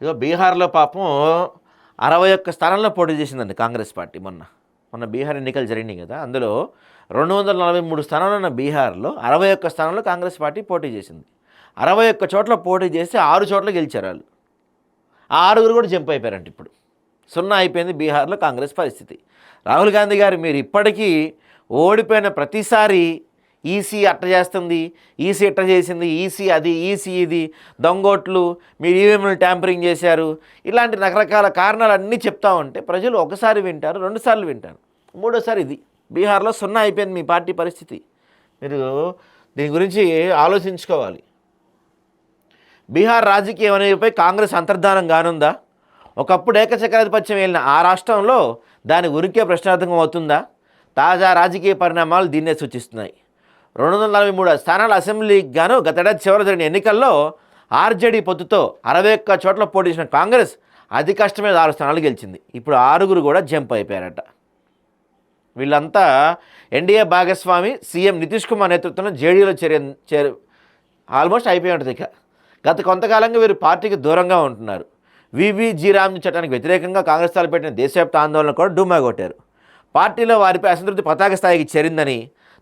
ఇగో బీహార్లో పాపం 61 స్థానాల్లో పోటీ చేసిందండి కాంగ్రెస్ పార్టీ. మొన్న బీహార్ ఎన్నికలు జరిగినాయి కదా, అందులో 243 స్థానాలు ఉన్న బీహార్లో 61 స్థానాల్లో కాంగ్రెస్ పార్టీ పోటీ చేసింది. 61 చోట్ల పోటీ చేసి 6 చోట్ల గెలిచారు వాళ్ళు. ఆ 6గురు కూడా జంప్ అయిపోయారంట. ఇప్పుడు సున్నా అయిపోయింది బీహార్లో కాంగ్రెస్ పరిస్థితి. రాహుల్ గాంధీ గారు మీరు ఇప్పటికీ ఓడిపోయిన ప్రతిసారి ఈసీ అట్ట చేస్తుంది, ఈసీ ఇట్ట చేసింది, ఈసీ అది, ఈసీ ఇది, దొంగోట్లు, మీరు ఈవీఎంలు ట్యాంపరింగ్ చేశారు, ఇలాంటి రకరకాల కారణాలన్నీ చెప్తా ఉంటే ప్రజలు ఒకసారి వింటారు, 2 సార్లు వింటారు, 3వసారి ఇది. బీహార్లో సున్నా అయిపోయింది మీ పార్టీ పరిస్థితి. మీరు దీని గురించి ఆలోచించుకోవాలి. బీహార్ రాజకీయం అనేపై కాంగ్రెస్ అంతర్ధానం కానుందా? ఒకప్పుడు ఏకచక్రాధిపత్యం వెళ్ళిన ఆ రాష్ట్రంలో దాని ఉనికి ప్రశ్నార్థకం అవుతుందా? తాజా రాజకీయ పరిణామాలు దీన్నే సూచిస్తున్నాయి. 243 స్థానాల అసెంబ్లీకి గాను గతేడాది చివరి జరిగిన ఎన్నికల్లో ఆర్జేడీ పొత్తుతో 61 చోట్ల పోటీ చేసిన కాంగ్రెస్ అతి కష్టమే 6 స్థానాలు గెలిచింది. ఇప్పుడు 6గురు కూడా జంప్ అయిపోయారట. వీళ్ళంతా ఎన్డీఏ భాగస్వామి సీఎం నితీష్ కుమార్ నేతృత్వంలో జేడీలో ఆల్మోస్ట్ అయిపోయి ఉంటుంది. గత కొంతకాలంగా వీరు పార్టీకి దూరంగా ఉంటున్నారు. వివిజీ రామ్జీ చట్టానికి వ్యతిరేకంగా కాంగ్రెస్ తలపెట్టిన దేశవ్యాప్త ఆందోళన కూడా డుమ్మా కొట్టారు. పార్టీలో వారిపై అసంతృప్తి పతాక స్థాయికి చేరిందని,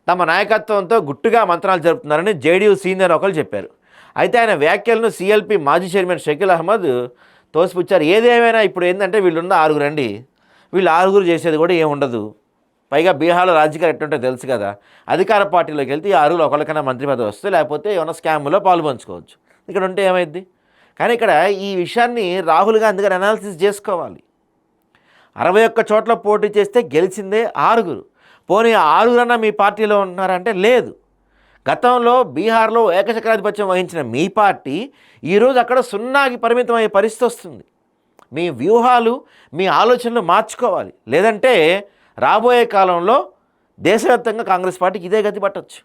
తమ నాయకత్వంతో గుట్టుగా మంత్రాలు జరుపుతున్నారని జేడీయూ సీనియర్ ఒకరు చెప్పారు. అయితే ఆయన వ్యాఖ్యలను సీఎల్పీ మాజీ చైర్మన్ షకీల్ అహ్మద్ తోసిపుచ్చారు. ఏదేమైనా ఇప్పుడు ఏంటంటే వీళ్ళున్న 6గురు అండి, వీళ్ళు 6గురు చేసేది కూడా ఏముండదు. పైగా బీహార్లో రాజకీయాలు ఎట్టుంటే తెలుసు కదా, అధికార పార్టీలోకి వెళ్తే ఈ 6గురు ఒకరికైనా మంత్రి పదవి వస్తే, లేకపోతే ఏమైనా స్కామ్లో పాల్పంచుకోవచ్చు. ఇక్కడ ఉంటే ఏమైద్ది? కానీ ఇక్కడ ఈ విషయాన్ని రాహుల్ గాంధీ గారు అనాలిసిస్ చేసుకోవాలి. 61 చోట్ల పోటీ చేస్తే గెలిచిందే 6గురు. పోనీ 6గురన్నా మీ పార్టీలో ఉంటున్నారంటే లేదు. గతంలో బీహార్లో ఏకచక్రాధిపత్యం వహించిన మీ పార్టీ ఈరోజు అక్కడ సున్నాకి పరిమితం అయ్యే పరిస్థితి వస్తుంది. మీ వ్యూహాలు, మీ ఆలోచనలు మార్చుకోవాలి. లేదంటే రాబోయే కాలంలో దేశవ్యాప్తంగా కాంగ్రెస్ పార్టీకి ఇదే గతి పట్టవచ్చు.